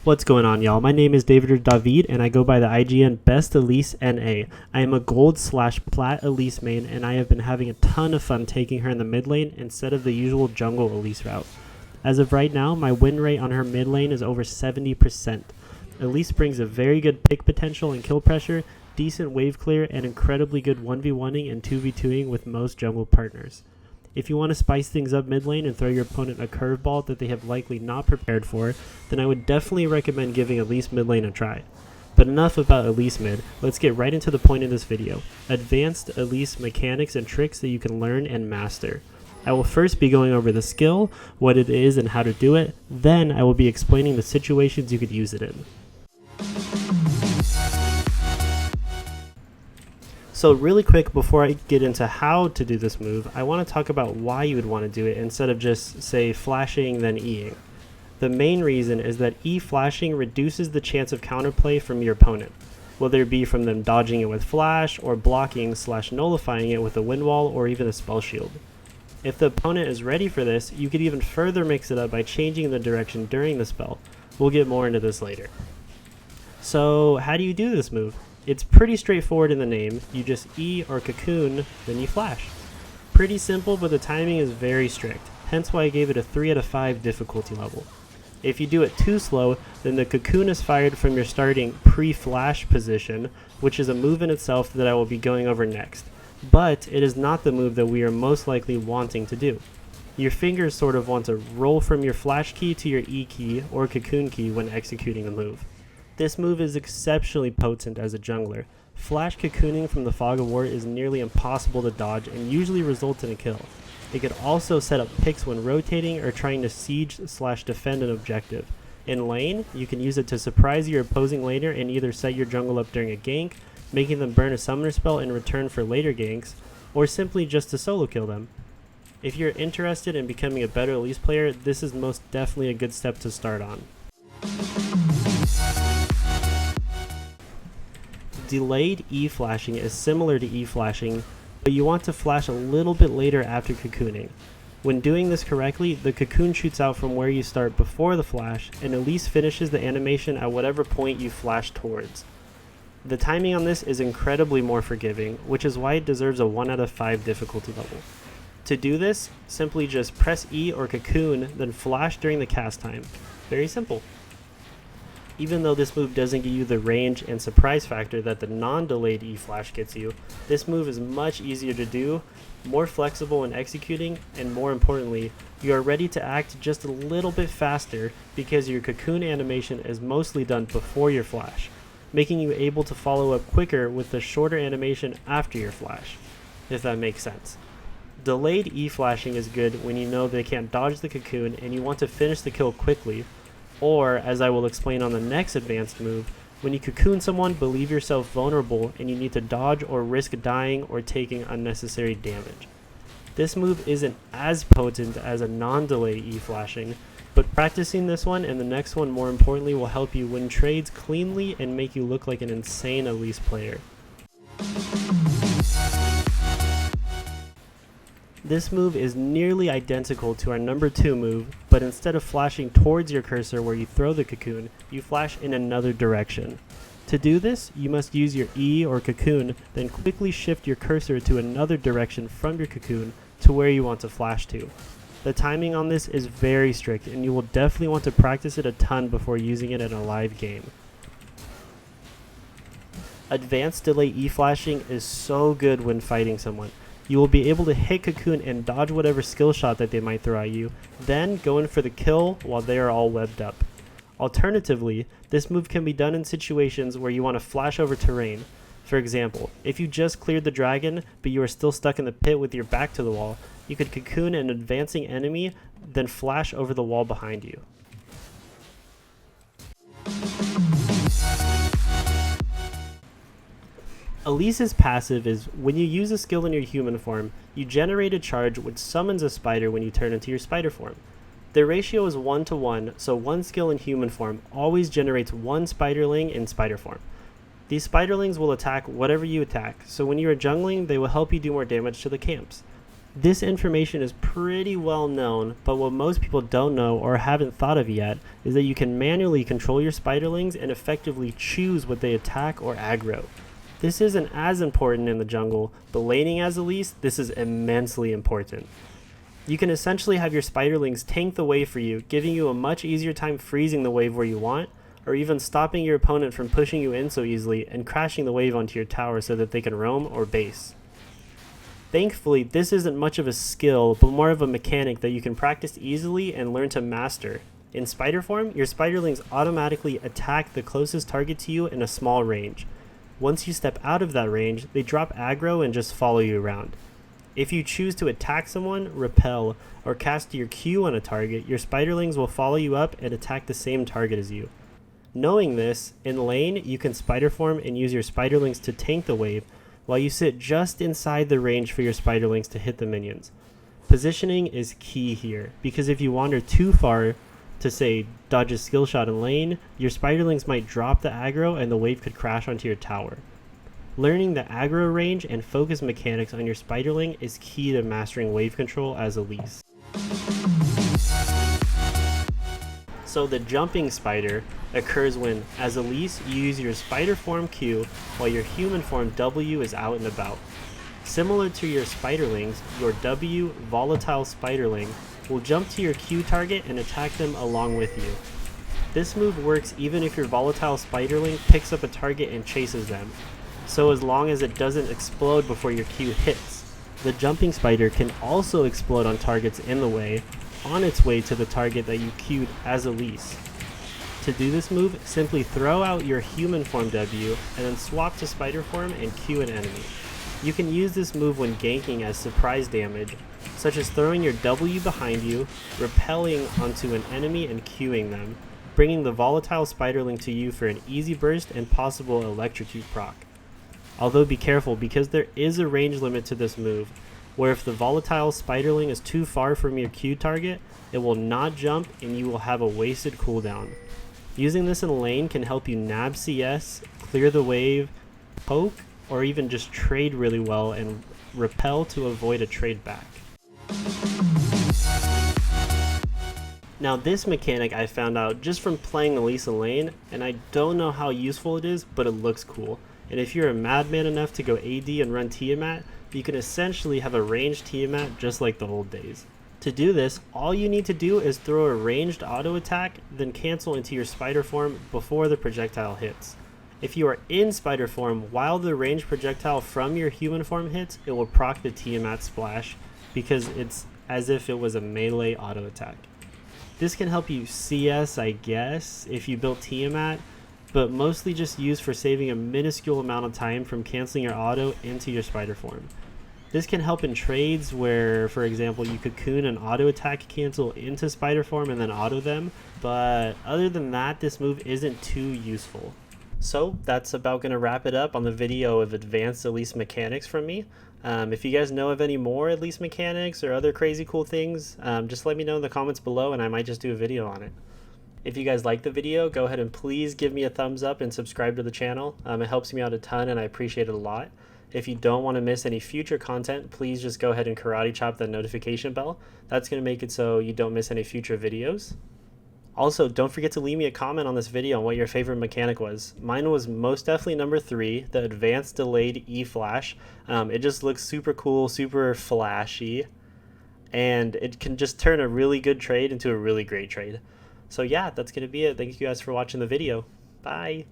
What's going on, y'all? My name is David or David, and I go by the IGN Best Elise NA. I am a gold/plat Elise main, and I have been having a ton of fun taking her in the mid lane instead of the usual jungle Elise route. As of right now, my win rate on her mid lane is over 70%. Elise brings a very good pick potential and kill pressure, decent wave clear, and incredibly good 1v1ing and 2v2ing with most jungle partners. If you want to spice things up mid lane and throw your opponent a curveball that they have likely not prepared for, then I would definitely recommend giving Elise mid lane a try. But enough about Elise mid, let's get right into the point of this video. Advanced Elise mechanics and tricks that you can learn and master. I will first be going over the skill, what it is and how to do it, then I will be explaining the situations you could use it in. So really quick, before I get into how to do this move, I want to talk about why you would want to do it instead of just, say, flashing then Eing. The main reason is that E flashing reduces the chance of counterplay from your opponent, whether it be from them dodging it with flash or blocking/nullifying it with a wind wall or even a spell shield. If the opponent is ready for this, you could even further mix it up by changing the direction during the spell. We'll get more into this later. So how do you do this move? It's pretty straightforward in the name. You just E or cocoon, then you flash. Pretty simple, but the timing is very strict, hence why I gave it a 3 out of 5 difficulty level. If you do it too slow, then the cocoon is fired from your starting pre-flash position, which is a move in itself that I will be going over next. But it is not the move that we are most likely wanting to do. Your fingers sort of want to roll from your flash key to your E key or cocoon key when executing the move. This move is exceptionally potent as a jungler. Flash cocooning from the Fog of War is nearly impossible to dodge and usually results in a kill. It could also set up picks when rotating or trying to siege/defend an objective. In lane, you can use it to surprise your opposing laner and either set your jungle up during a gank, making them burn a summoner spell in return for later ganks, or simply just to solo kill them. If you're interested in becoming a better Elise player, this is most definitely a good step to start on. Delayed E flashing is similar to E flashing, but you want to flash a little bit later after cocooning. When doing this correctly, the cocoon shoots out from where you start before the flash, and Elise finishes the animation at whatever point you flash towards. The timing on this is incredibly more forgiving, which is why it deserves a 1 out of 5 difficulty level. To do this, simply just press E or cocoon, then flash during the cast time. Very simple. Even though this move doesn't give you the range and surprise factor that the non-delayed E flash gets you, this move is much easier to do, more flexible when executing, and more importantly, you are ready to act just a little bit faster because your cocoon animation is mostly done before your flash, making you able to follow up quicker with the shorter animation after your flash, if that makes sense. Delayed E flashing is good when you know they can't dodge the cocoon and you want to finish the kill quickly, or, as I will explain on the next advanced move, when you cocoon someone, believe yourself vulnerable and you need to dodge or risk dying or taking unnecessary damage. This move isn't as potent as a non-delay E flashing, but practicing this one and the next one more importantly will help you win trades cleanly and make you look like an insane Elise player. This move is nearly identical to our number 2 move, but instead of flashing towards your cursor where you throw the cocoon, you flash in another direction. To do this, you must use your E or cocoon, then quickly shift your cursor to another direction from your cocoon to where you want to flash to. The timing on this is very strict, and you will definitely want to practice it a ton before using it in a live game. Advanced delay E flashing is so good when fighting someone. You will be able to hit cocoon and dodge whatever skill shot that they might throw at you, then go in for the kill while they are all webbed up. Alternatively, this move can be done in situations where you want to flash over terrain. For example, if you just cleared the dragon, but you are still stuck in the pit with your back to the wall, you could cocoon an advancing enemy, then flash over the wall behind you. Elise's passive is, when you use a skill in your human form, you generate a charge which summons a spider when you turn into your spider form. The ratio is 1 to 1, so one skill in human form always generates one spiderling in spider form. These spiderlings will attack whatever you attack, so when you are jungling, they will help you do more damage to the camps. This information is pretty well known, but what most people don't know or haven't thought of yet is that you can manually control your spiderlings and effectively choose what they attack or aggro. This isn't as important in the jungle, but laning as Elise, this is immensely important. You can essentially have your spiderlings tank the wave for you, giving you a much easier time freezing the wave where you want, or even stopping your opponent from pushing you in so easily and crashing the wave onto your tower so that they can roam or base. Thankfully, this isn't much of a skill, but more of a mechanic that you can practice easily and learn to master. In spider form, your spiderlings automatically attack the closest target to you in a small range. Once you step out of that range, they drop aggro and just follow you around. If you choose to attack someone, repel, or cast your Q on a target, your spiderlings will follow you up and attack the same target as you. Knowing this, in lane, you can spider form and use your spiderlings to tank the wave, while you sit just inside the range for your spiderlings to hit the minions. Positioning is key here, because if you wander too far to, say, dodge a skill shot in lane, your spiderlings might drop the aggro and the wave could crash onto your tower. Learning the aggro range and focus mechanics on your spiderling is key to mastering wave control as Elise. So the jumping spider occurs when, as Elise, you use your spider form Q while your human form W is out and about. Similar to your spiderlings, your W volatile spiderling will jump to your Q target and attack them along with you. This move works even if your volatile spiderling picks up a target and chases them, so as long as it doesn't explode before your Q hits. The jumping spider can also explode on targets in the way, on its way to the target that you queued as Elise. To do this move, simply throw out your human form W and then swap to spider form and Q an enemy. You can use this move when ganking as surprise damage, such as throwing your W behind you, repelling onto an enemy and queuing them, bringing the volatile spiderling to you for an easy burst and possible electrocute proc. Although be careful, because there is a range limit to this move, where if the volatile spiderling is too far from your Q target, it will not jump and you will have a wasted cooldown. Using this in lane can help you nab CS, clear the wave, poke, or even just trade really well and repel to avoid a trade back. Now this mechanic I found out just from playing Elise in lane, and I don't know how useful it is, but it looks cool. And if you're a madman enough to go AD and run Tiamat, you can essentially have a ranged Tiamat just like the old days. To do this, all you need to do is throw a ranged auto attack, then cancel into your spider form before the projectile hits. If you are in spider form while the ranged projectile from your human form hits, it will proc the Tiamat splash because it's as if it was a melee auto attack. This can help you CS, I guess, if you built Tiamat, but mostly just used for saving a minuscule amount of time from canceling your auto into your spider form. This can help in trades where, for example, you cocoon an auto attack cancel into spider form and then auto them, but other than that, this move isn't too useful. So that's about going to wrap it up on the video of advanced Elise mechanics from me. If you guys know of any more Elise mechanics or other crazy cool things, just let me know in the comments below and I might just do a video on it. If you guys like the video, go ahead and please give me a thumbs up and subscribe to the channel. It helps me out a ton and I appreciate it a lot. If you don't want to miss any future content, please just go ahead and karate chop that notification bell. That's going to make it so you don't miss any future videos. Also, don't forget to leave me a comment on this video on what your favorite mechanic was. Mine was most definitely number 3, the advanced delayed E-flash. It just looks super cool, super flashy, and it can just turn a really good trade into a really great trade. So yeah, that's going to be it. Thank you guys for watching the video. Bye!